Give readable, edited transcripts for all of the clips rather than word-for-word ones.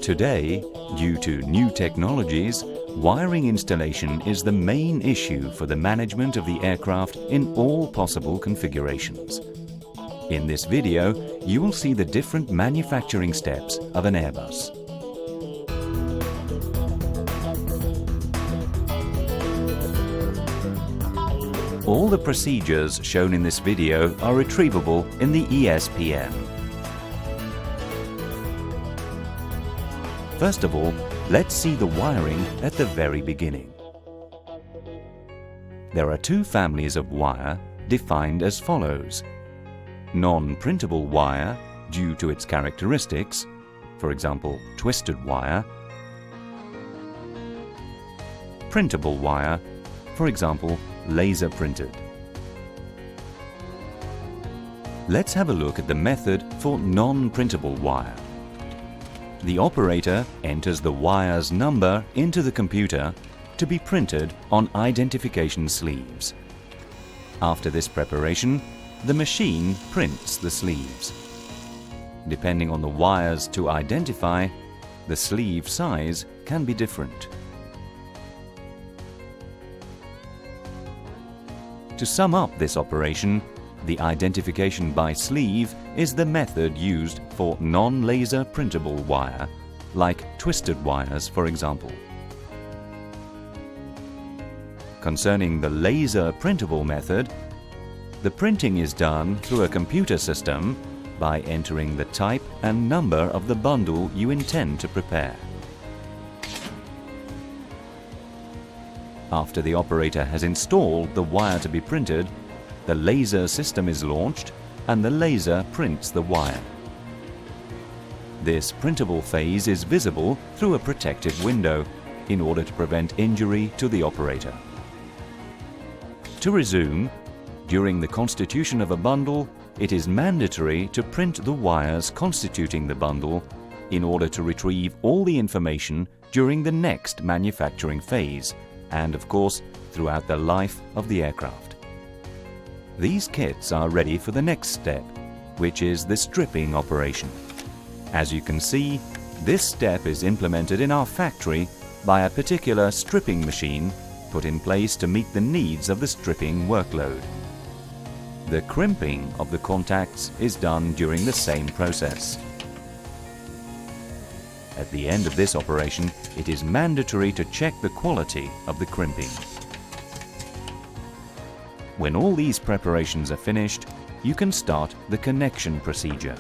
Today, due to new technologies, wiring installation is the main issue for the management of the aircraft in all possible configurations. In this video, you will see the different manufacturing steps of an Airbus. All the procedures shown in this video are retrievable in the ESPN. First of all, let's see the wiring at the very beginning. There are two families of wire defined as follows. Non-printable wire, due to its characteristics, for example, twisted wire. Printable wire, for example, laser printed. Let's have a look at the method for non-printable wire. The operator enters the wire's number into the computer to be printed on identification sleeves. After this preparation, the machine prints the sleeves. Depending on the wires to identify, the sleeve size can be different. To sum up this operation, the identification by sleeve is the method used for non-laser printable wire, like twisted wires, for example. Concerning the laser printable method, the printing is done through a computer system by entering the type and number of the bundle you intend to prepare. After the operator has installed the wire to be printed, the laser system is launched and the laser prints the wire. This printable phase is visible through a protective window in order to prevent injury to the operator. To resume, during the constitution of a bundle, it is mandatory to print the wires constituting the bundle in order to retrieve all the information during the next manufacturing phase and, of course, throughout the life of the aircraft. These kits are ready for the next step, which is the stripping operation. As you can see, this step is implemented in our factory by a particular stripping machine put in place to meet the needs of the stripping workload. The crimping of the contacts is done during the same process. At the end of this operation, it is mandatory to check the quality of the crimping. When all these preparations are finished, you can start the connection procedure.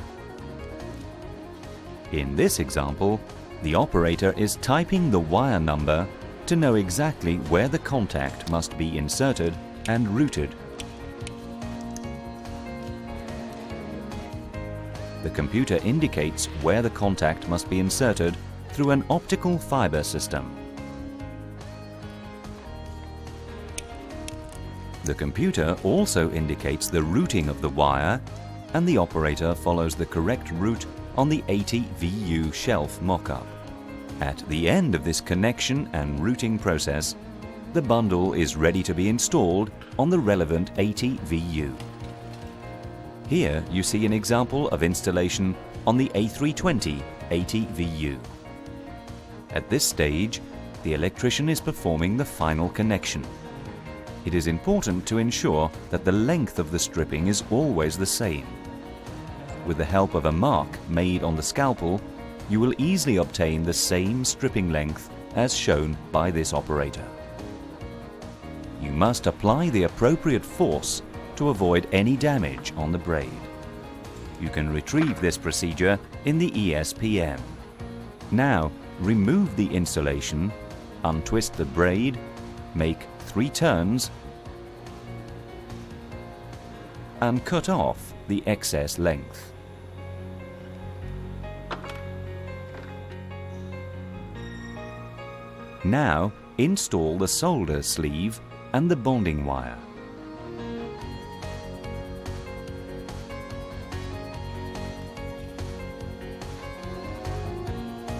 In this example, the operator is typing the wire number to know exactly where the contact must be inserted and routed. The computer indicates where the contact must be inserted through an optical fiber system. The computer also indicates the routing of the wire, and the operator follows the correct route on the 80 VU shelf mock-up. At the end of this connection and routing process, the bundle is ready to be installed on the relevant 80 VU. Here you see an example of installation on the A320 80 VU. At this stage, the electrician is performing the final connection. It is important to ensure that the length of the stripping is always the same. With the help of a mark made on the scalpel, you will easily obtain the same stripping length as shown by this operator. You must apply the appropriate force to avoid any damage on the braid. You can retrieve this procedure in the ESPN. Now, remove the installation, untwist the braid, make 3 turns, and cut off the excess length. Now, install the solder sleeve and the bonding wire.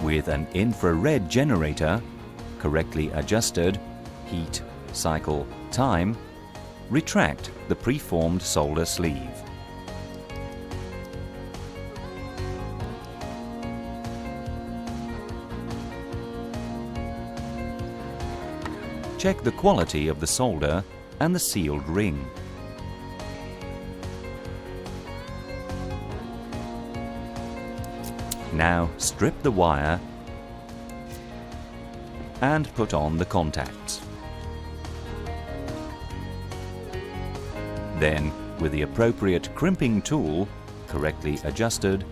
With an infrared generator, correctly adjusted, heat, cycle, time, retract the preformed solder sleeve. check the quality of the solder and the sealed ring. Now strip the wire and put on the contacts. Then, with the appropriate crimping tool, correctly adjusted,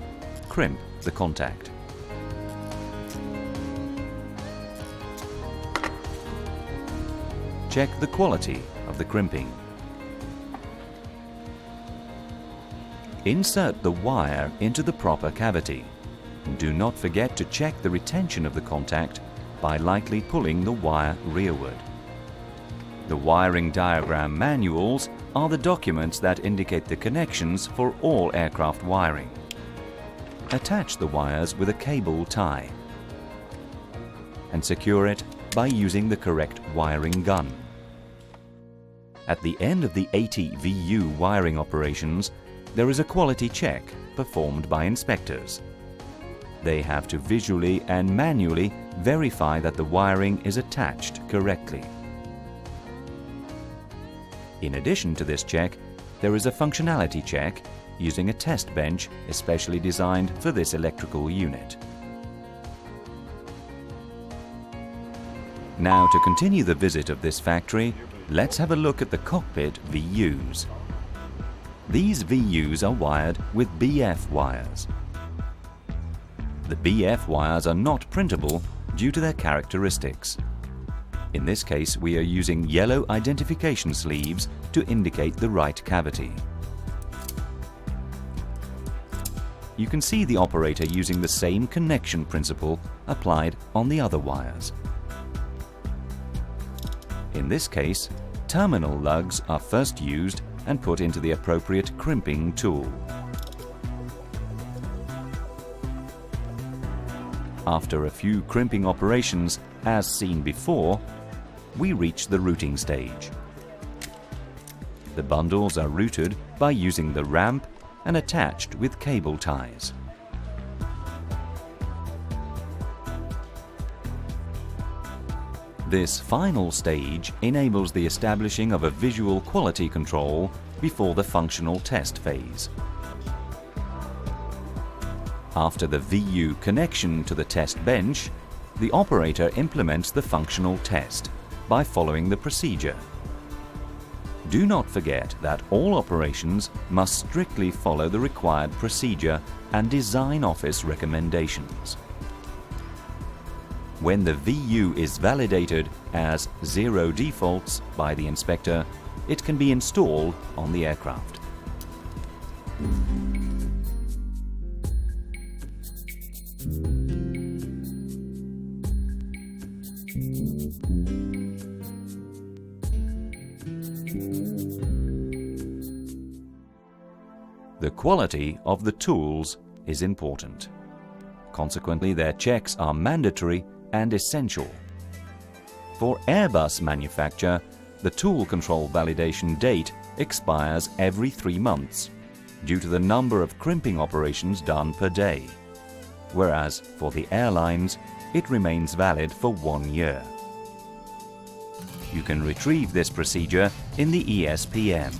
crimp the contact. Check the quality of the crimping. Insert the wire into the proper cavity. Do not forget to check the retention of the contact by lightly pulling the wire rearward. The wiring diagram manuals are the documents that indicate the connections for all aircraft wiring. Attach the wires with a cable tie and secure it by using the correct wiring gun. At the end of the 80 VU wiring operations, there is a quality check performed by inspectors. They have to visually and manually verify that the wiring is attached correctly. In addition to this check, there is a functionality check using a test bench especially designed for this electrical unit. Now, to continue the visit of this factory, let's have a look at the cockpit VUs. These VUs are wired with BF wires. The BF wires are not printable due to their characteristics. In this case, we are using yellow identification sleeves to indicate the right cavity. You can see the operator using the same connection principle applied on the other wires. In this case, terminal lugs are first used and put into the appropriate crimping tool. After a few crimping operations, as seen before, we reach the routing stage. The bundles are routed by using the ramp and attached with cable ties. This final stage enables the establishing of a visual quality control before the functional test phase. After the VU connection to the test bench, the operator implements the functional test by following the procedure. Do not forget that all operations must strictly follow the required procedure and design office recommendations. When the VU is validated as zero defaults by the inspector, it can be installed on the aircraft. The quality of the tools is important. Consequently, their checks are mandatory and essential. For Airbus manufacture, the tool control validation date expires every 3 months due to the number of crimping operations done per day, whereas for the airlines, it remains valid for 1 year. You can retrieve this procedure in the ESPM.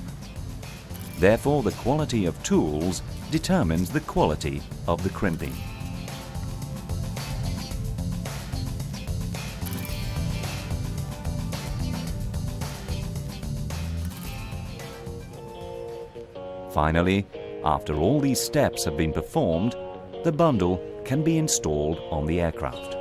Therefore, the quality of tools determines the quality of the crimping. Finally, after all these steps have been performed, the bundle can be installed on the aircraft.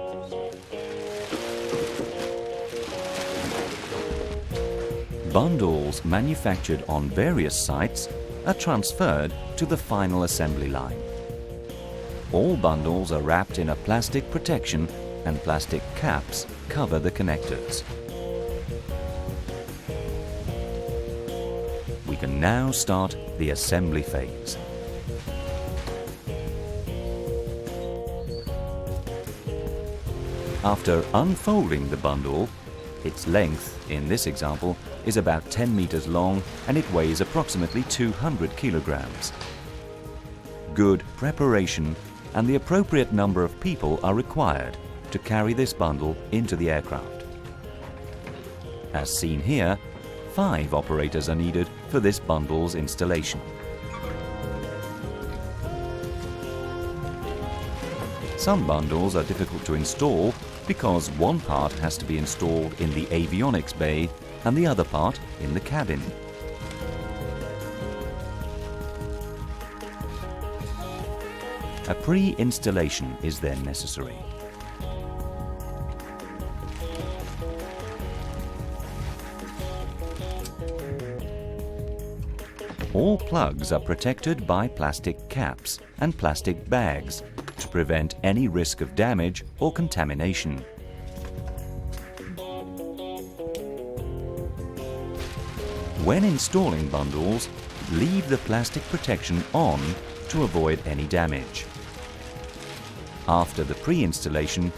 Bundles manufactured on various sites are transferred to the final assembly line. All bundles are wrapped in a plastic protection and plastic caps cover the connectors. We can now start the assembly phase. After unfolding the bundle, its length, in this example, is about 10 meters long and it weighs approximately 200 kilograms. Good preparation and the appropriate number of people are required to carry this bundle into the aircraft. As seen here, 5 operators are needed for this bundle's installation. Some bundles are difficult to install because one part has to be installed in the avionics bay and the other part in the cabin. A pre-installation is then necessary. All plugs are protected by plastic caps and plastic bags to prevent any risk of damage or contamination. When installing bundles, leave the plastic protection on to avoid any damage. After the pre-installation,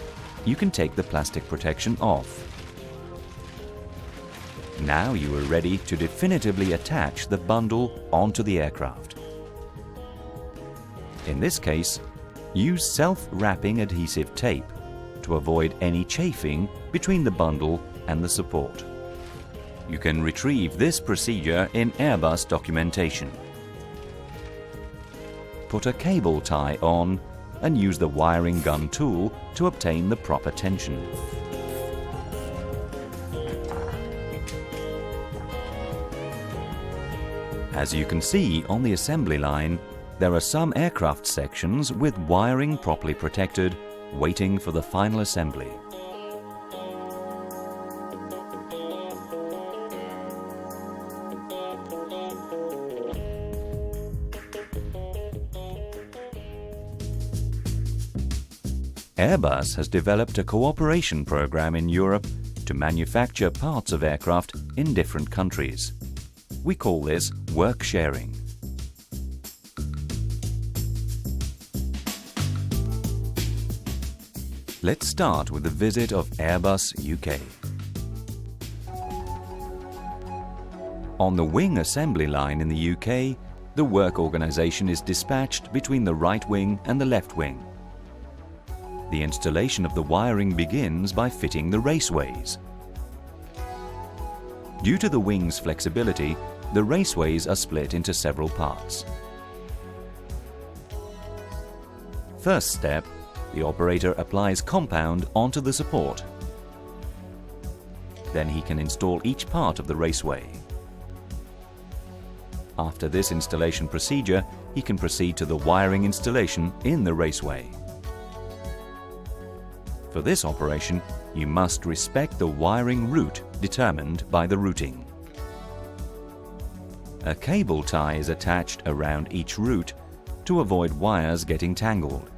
you can take the plastic protection off. Now you are ready to definitively attach the bundle onto the aircraft. In this case, use self-wrapping adhesive tape to avoid any chafing between the bundle and the support. You can retrieve this procedure in Airbus documentation. Put a cable tie on and use the wiring gun tool to obtain the proper tension. As you can see on the assembly line, there are some aircraft sections with wiring properly protected, waiting for the final assembly. Airbus has developed a cooperation program in Europe to manufacture parts of aircraft in different countries. We call this work sharing. Let's start with the visit of Airbus UK. On the wing assembly line in the UK, the work organisation is dispatched between the right wing and the left wing. The installation of the wiring begins by fitting the raceways. Due to the wing's flexibility, the raceways are split into several parts. First step, the operator applies compound onto the support. Then he can install each part of the raceway. After this installation procedure, he can proceed to the wiring installation in the raceway. For this operation, you must respect the wiring route determined by the routing. A cable tie is attached around each route to avoid wires getting tangled.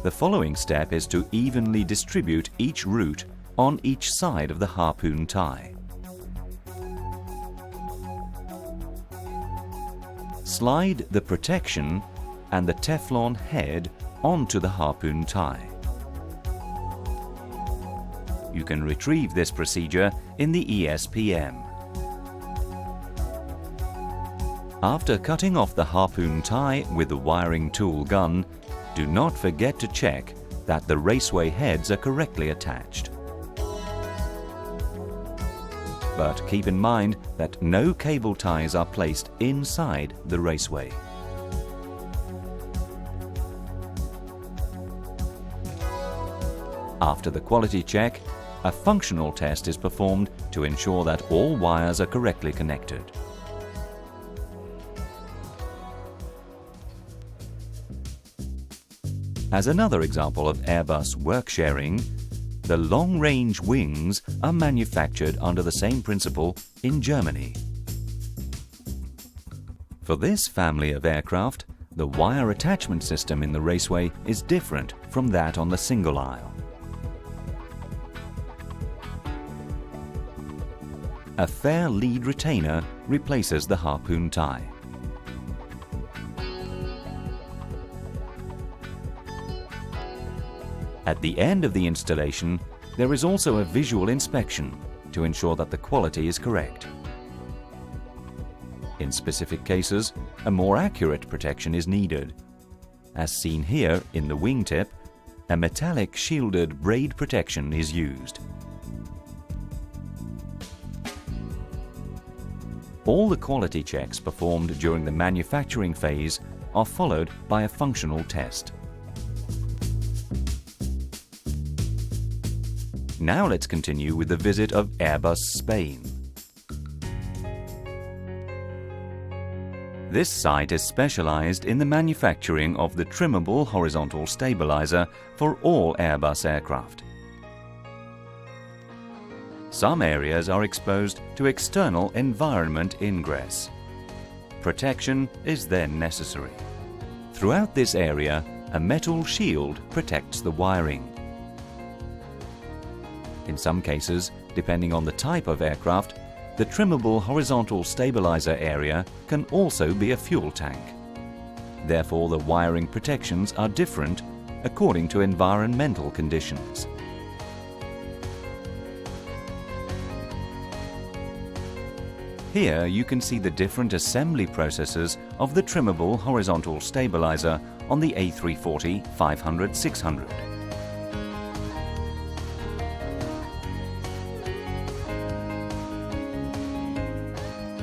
The following step is to evenly distribute each route on each side of the harpoon tie. Slide the protection and the Teflon head onto the harpoon tie. You can retrieve this procedure in the ESPM. After cutting off the harpoon tie with the wiring tool gun, do not forget to check that the raceway heads are correctly attached. But keep in mind that no cable ties are placed inside the raceway. After the quality check, a functional test is performed to ensure that all wires are correctly connected. As another example of Airbus work sharing, the long-range wings are manufactured under the same principle in Germany. For this family of aircraft, the wire attachment system in the raceway is different from that on the single aisle. A fair lead retainer replaces the harpoon tie. At the end of the installation, there is also a visual inspection to ensure that the quality is correct. In specific cases, a more accurate protection is needed. As seen here in the wingtip, a metallic shielded braid protection is used. All the quality checks performed during the manufacturing phase are followed by a functional test. Now let's continue with the visit of Airbus Spain. This site is specialized in the manufacturing of the trimmable horizontal stabilizer for all Airbus aircraft. Some areas are exposed to external environment ingress. Protection is then necessary. Throughout this area, a metal shield protects the wiring. In some cases, depending on the type of aircraft, the trimmable horizontal stabilizer area can also be a fuel tank. Therefore, the wiring protections are different according to environmental conditions. Here you can see the different assembly processes of the trimmable horizontal stabilizer on the A340-500-600.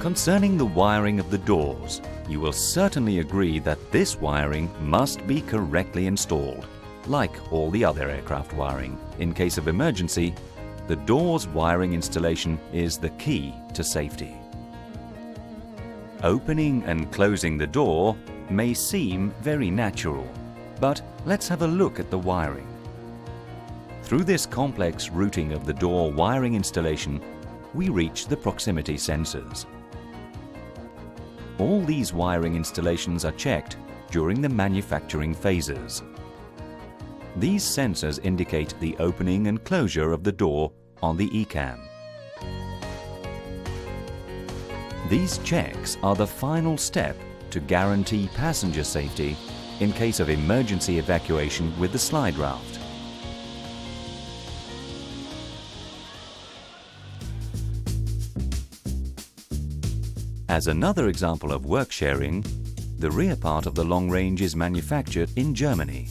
Concerning the wiring of the doors, you will certainly agree that this wiring must be correctly installed. Like all the other aircraft wiring, in case of emergency, the door's wiring installation is the key to safety. Opening and closing the door may seem very natural, but let's have a look at the wiring. Through this complex routing of the door wiring installation, we reach the proximity sensors. All these wiring installations are checked during the manufacturing phases. These sensors indicate the opening and closure of the door on the ECAM. These checks are the final step to guarantee passenger safety in case of emergency evacuation with the slide raft. As another example of work sharing, the rear part of the long range is manufactured in Germany.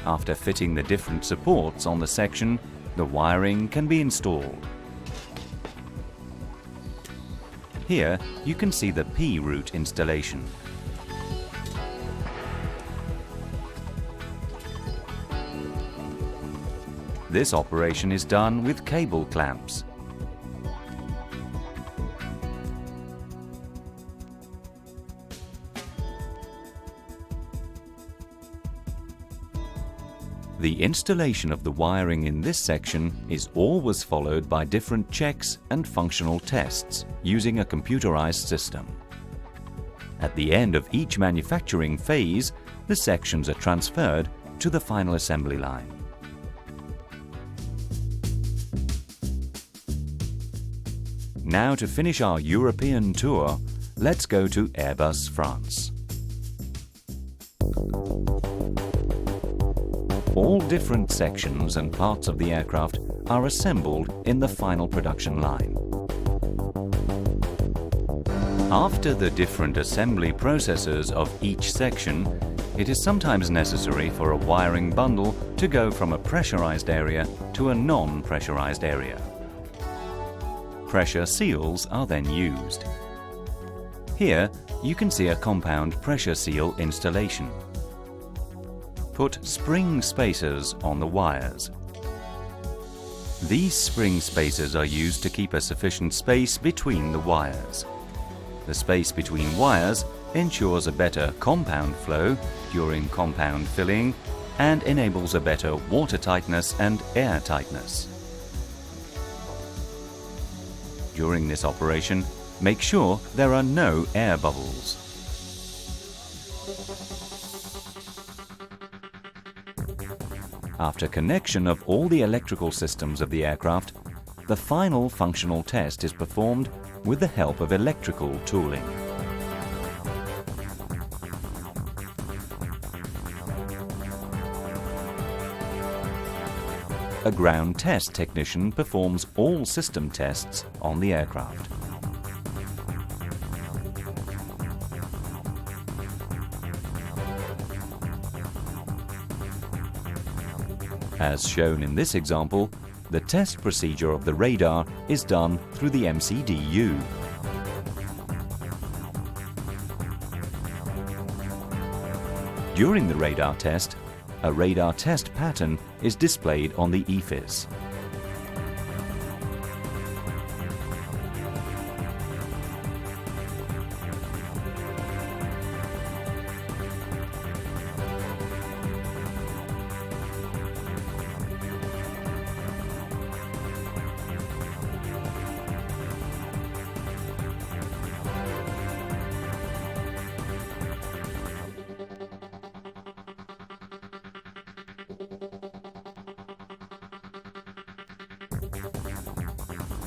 After fitting the different supports on the section, the wiring can be installed. Here you can see the P-route installation. This operation is done with cable clamps. The installation of the wiring in this section is always followed by different checks and functional tests using a computerized system. At the end of each manufacturing phase, the sections are transferred to the final assembly line. Now, to finish our European tour, let's go to Airbus France. All different sections and parts of the aircraft are assembled in the final production line. After the different assembly processes of each section, it is sometimes necessary for a wiring bundle to go from a pressurized area to a non-pressurized area. Pressure seals are then used. Here you can see a compound pressure seal installation. Put spring spacers on the wires. These spring spacers are used to keep a sufficient space between the wires. The space between wires ensures a better compound flow during compound filling and enables a better water tightness and air tightness. During this operation, make sure there are no air bubbles. After connection of all the electrical systems of the aircraft, the final functional test is performed with the help of electrical tooling. a ground test technician performs all system tests on the aircraft. As shown in this example, the test procedure of the radar is done through the MCDU. During the radar test, a radar test pattern is displayed on the EFIS.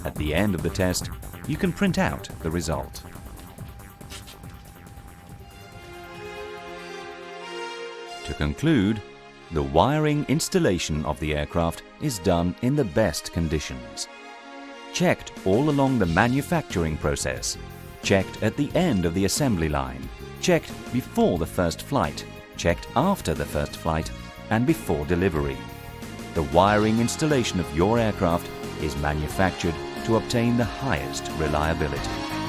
At the end of the test, you can print out the result. To conclude, the wiring installation of the aircraft is done in the best conditions. Checked all along the manufacturing process, checked at the end of the assembly line, checked before the first flight, checked after the first flight, and before delivery. The wiring installation of your aircraft is manufactured to obtain the highest reliability.